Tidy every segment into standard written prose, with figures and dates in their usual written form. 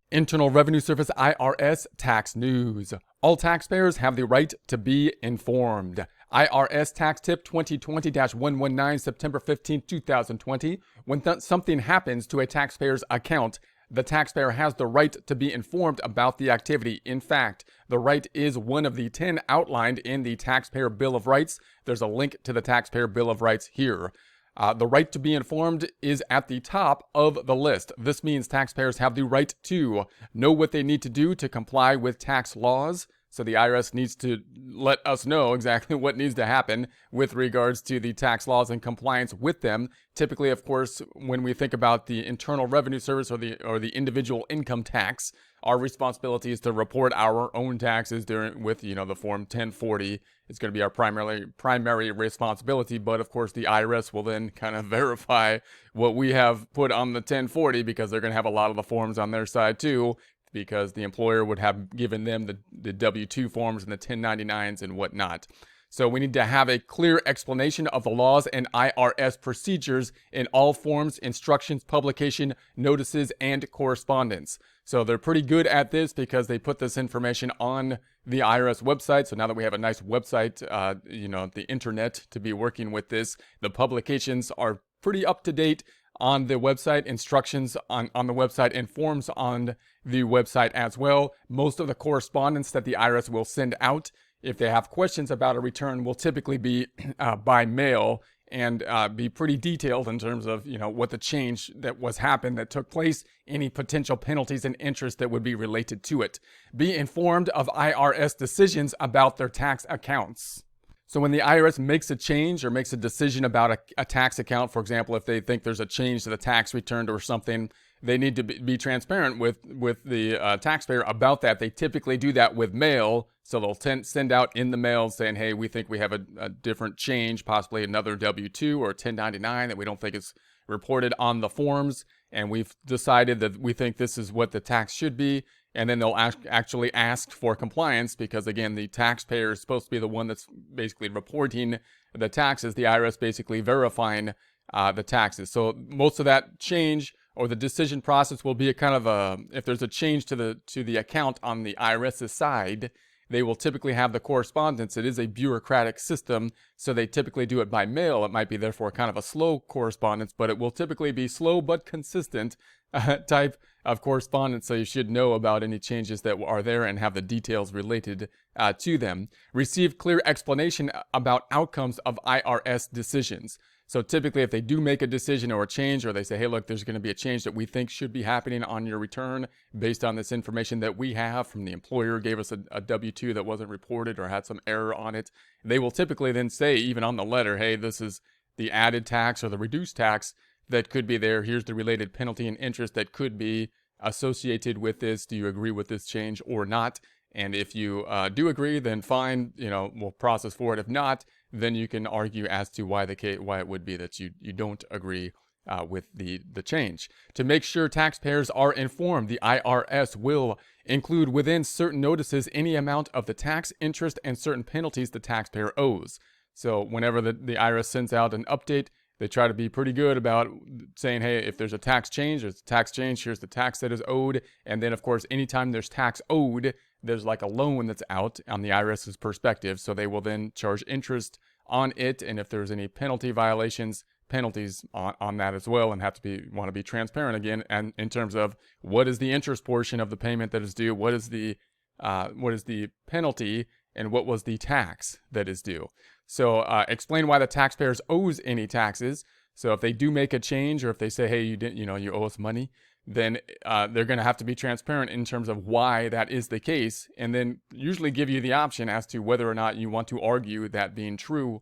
Internal Revenue Service IRS Tax News. All taxpayers have the right to be informed. IRS Tax Tip 2020-119, September 15, 2020. When something happens to a taxpayer's account, the taxpayer has the right to be informed about the activity. In fact, the right is one of the 10 outlined in the Taxpayer Bill of Rights. There's a link to the Taxpayer Bill of Rights here. The right to be informed is at the top of the list. This means taxpayers have the right to know what they need to do to comply with tax laws. So the IRS needs to let us know exactly what needs to happen with regards to the tax laws and compliance with them. Typically, of course, when we think about the Internal Revenue Service or the individual income tax, our responsibility is to report our own taxes with the Form 1040. It's going to be our primary responsibility, but of course the IRS will then kind of verify what we have put on the 1040 because they're going to have a lot of the forms on their side too, because the employer would have given them the W-2 forms and the 1099s and whatnot. So we need to have a clear explanation of the laws and IRS procedures in all forms, instructions, publication, notices, and correspondence. So they're pretty good at this because they put this information on the IRS website. So now that we have a nice website, the internet to be working with this, the publications are pretty up to date on the website, instructions on the website, and forms on the website as well. Most of the correspondence that the IRS will send out, if they have questions about a return, will typically be by mail and be pretty detailed in terms of what the change that that took place, any potential penalties and interest that would be related to it. Be informed of IRS decisions about their tax accounts. So when the IRS makes a change or makes a decision about a tax account, for example, if they think there's a change to the tax return or something, they need to be transparent with the taxpayer about that. They typically do that with mail. So they'll send out in the mail saying, hey, we think we have a different change, possibly another W-2 or 1099 that we don't think is reported on the forms. And we've decided that we think this is what the tax should be. And then they'll actually ask for compliance because, again, the taxpayer is supposed to be the one that's basically reporting the taxes, the IRS basically verifying the taxes. So most of that change or the decision process will be a kind of if there's a change to the account on the IRS's side, they will typically have the correspondence. It is a bureaucratic system, so they typically do it by mail. It might be therefore kind of a slow correspondence, but it will typically be slow but consistent type of correspondence, so you should know about any changes that are there and have the details related to them. Receive clear explanation about outcomes of IRS decisions. So typically if they do make a decision or a change, or they say, hey, look, there's going to be a change that we think should be happening on your return based on this information that we have from the employer, gave us a W-2 that wasn't reported or had some error on it, they will typically then say, even on the letter, hey, this is the added tax or the reduced tax that could be there. Here's the related penalty and interest that could be associated with this. Do you agree with this change or not? And if you do agree, then fine, we'll process for it. If not, then you can argue as to why it would be that you don't agree with the change. To make sure taxpayers are informed, the IRS will include within certain notices any amount of the tax, interest, and certain penalties the taxpayer owes. So whenever the IRS sends out an update, they try to be pretty good about saying, hey, if there's a tax change, here's the tax that is owed. And then, of course, anytime there's tax owed, there's like a loan that's out on the IRS's perspective. So they will then charge interest on it. And if there's any penalty violations, penalties on that as well, and want to be transparent again. And in terms of what is the interest portion of the payment that is due, what is the penalty, and what was the tax that is due. So explain why the taxpayers owes any taxes. So if they do make a change, or if they say, hey, you owe us money, then they're going to have to be transparent in terms of why that is the case, and then usually give you the option as to whether or not you want to argue that being true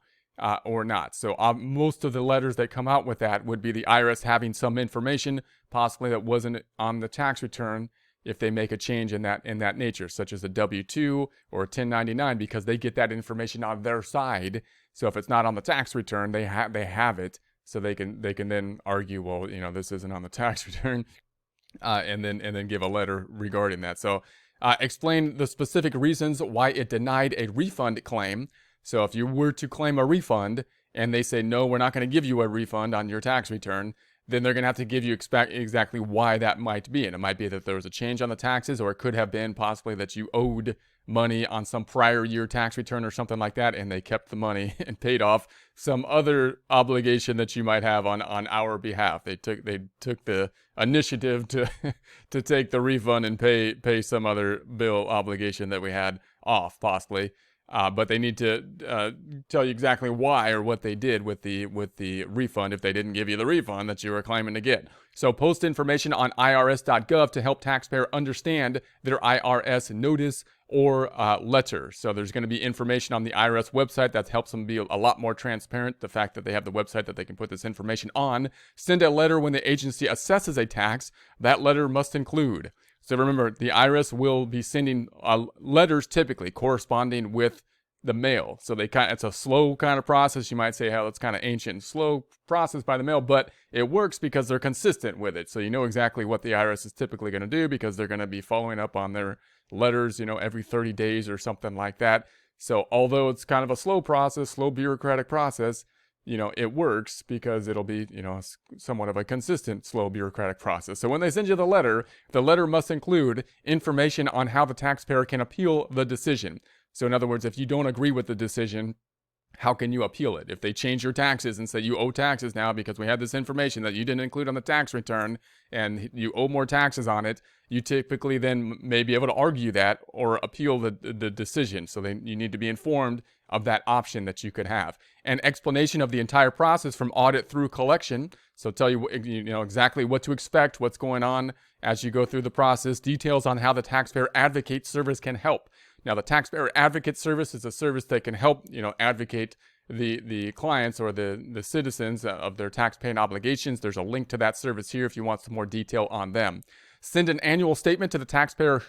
or not. So most of the letters that come out with that would be the IRS having some information, possibly that wasn't on the tax return, if they make a change in that nature, such as a W-2 or a 1099, because they get that information on their side. So if it's not on the tax return, they have it, so they can then argue, well, this isn't on the tax return, and then give a letter regarding that. So explain the specific reasons why it denied a refund claim. So if you were to claim a refund and they say, no, we're not going to give you a refund on your tax return, then they're going to have to give you exactly why that might be. And it might be that there was a change on the taxes, or it could have been possibly that you owed money on some prior year tax return or something like that, and they kept the money and paid off some other obligation that you might have on our behalf. They took the initiative to to take the refund and pay some other bill obligation that we had off, possibly. But they need to tell you exactly why or what they did with the refund if they didn't give you the refund that you were claiming to get. So post information on irs.gov to help taxpayer understand their IRS notice or letter. So there's going to be information on the IRS website that helps them be a lot more transparent. The fact that they have the website that they can put this information on. Send a letter when the agency assesses a tax. That letter must include. So remember, the IRS will be sending letters typically corresponding with the mail. So it's a slow kind of process. You might say, hell, it's kind of ancient, slow process by the mail, but it works because they're consistent with it. So you know exactly what the IRS is typically going to do because they're going to be following up on their letters, every 30 days or something like that. So although it's kind of a slow process, slow bureaucratic process, it works because it'll be, somewhat of a consistent, slow bureaucratic process. So when they send you the letter must include information on how the taxpayer can appeal the decision. So in other words, if you don't agree with the decision, how can you appeal it? If they change your taxes and say you owe taxes now because we had this information that you didn't include on the tax return and you owe more taxes on it, you typically then may be able to argue that or appeal the decision. So then you need to be informed of that option that you could have. An explanation of the entire process from audit through collection. So tell you, exactly what to expect, what's going on as you go through the process. Details on how the Taxpayer Advocate service can help. Now, the Taxpayer Advocate service is a service that can help, advocate the clients or the citizens of their tax paying obligations. There's a link to that service here if you want some more detail on them. Send an annual statement to the taxpayer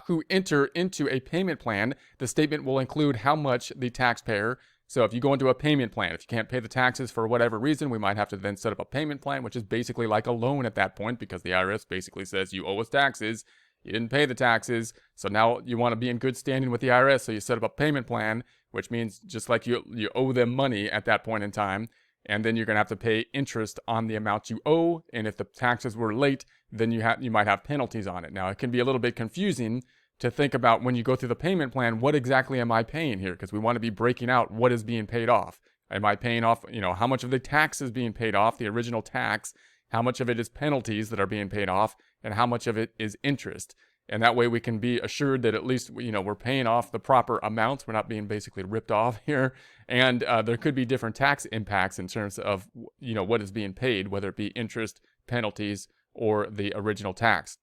who enter into a payment plan. The statement will include how much the taxpayer. So if you go into a payment plan, if you can't pay the taxes for whatever reason, we might have to then set up a payment plan, which is basically like a loan at that point because the IRS basically says you owe us taxes. You didn't pay the taxes, so now you want to be in good standing with the IRS, so you set up a payment plan, which means just like you owe them money at that point in time, and then you're going to have to pay interest on the amount you owe, and if the taxes were late, then you might have penalties on it. Now, it can be a little bit confusing to think about when you go through the payment plan, what exactly am I paying here? Because we want to be breaking out what is being paid off. Am I paying off, how much of the tax is being paid off, the original tax, how much of it is penalties that are being paid off, and how much of it is interest. And that way we can be assured that at least, we're paying off the proper amounts. We're not being basically ripped off here. And there could be different tax impacts in terms of, what is being paid, whether it be interest, penalties, or the original tax.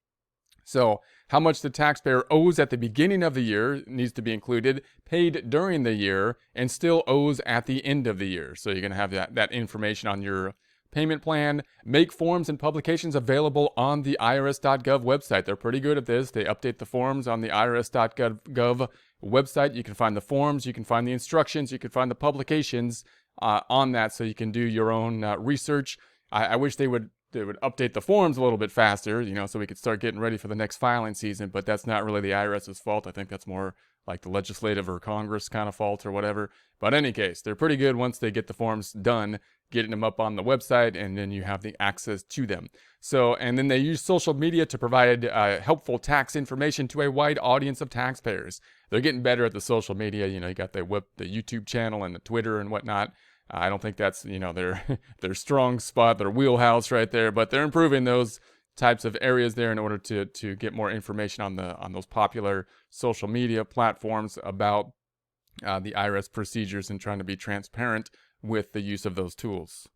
So how much the taxpayer owes at the beginning of the year needs to be included, paid during the year, and still owes at the end of the year. So you're going to have that information on your payment plan. Make forms and publications available on the irs.gov website. They're pretty good at this. They update the forms on the irs.gov website. You can find the forms, you can find the instructions, you can find the publications on that so you can do your own research. I wish they would update the forms a little bit faster, so we could start getting ready for the next filing season, but that's not really the IRS's fault. I think that's more like the legislative or Congress kind of fault or whatever. But in any case, they're pretty good once they get the forms done, getting them up on the website, and then you have the access to them. So, and then they use social media to provide helpful tax information to a wide audience of taxpayers. They're getting better at the social media. You got the YouTube channel and the Twitter and whatnot. I don't think that's, their strong spot, their wheelhouse right there, but they're improving those types of areas there in order to get more information on those popular social media platforms about the IRS procedures and trying to be transparent with the use of those tools.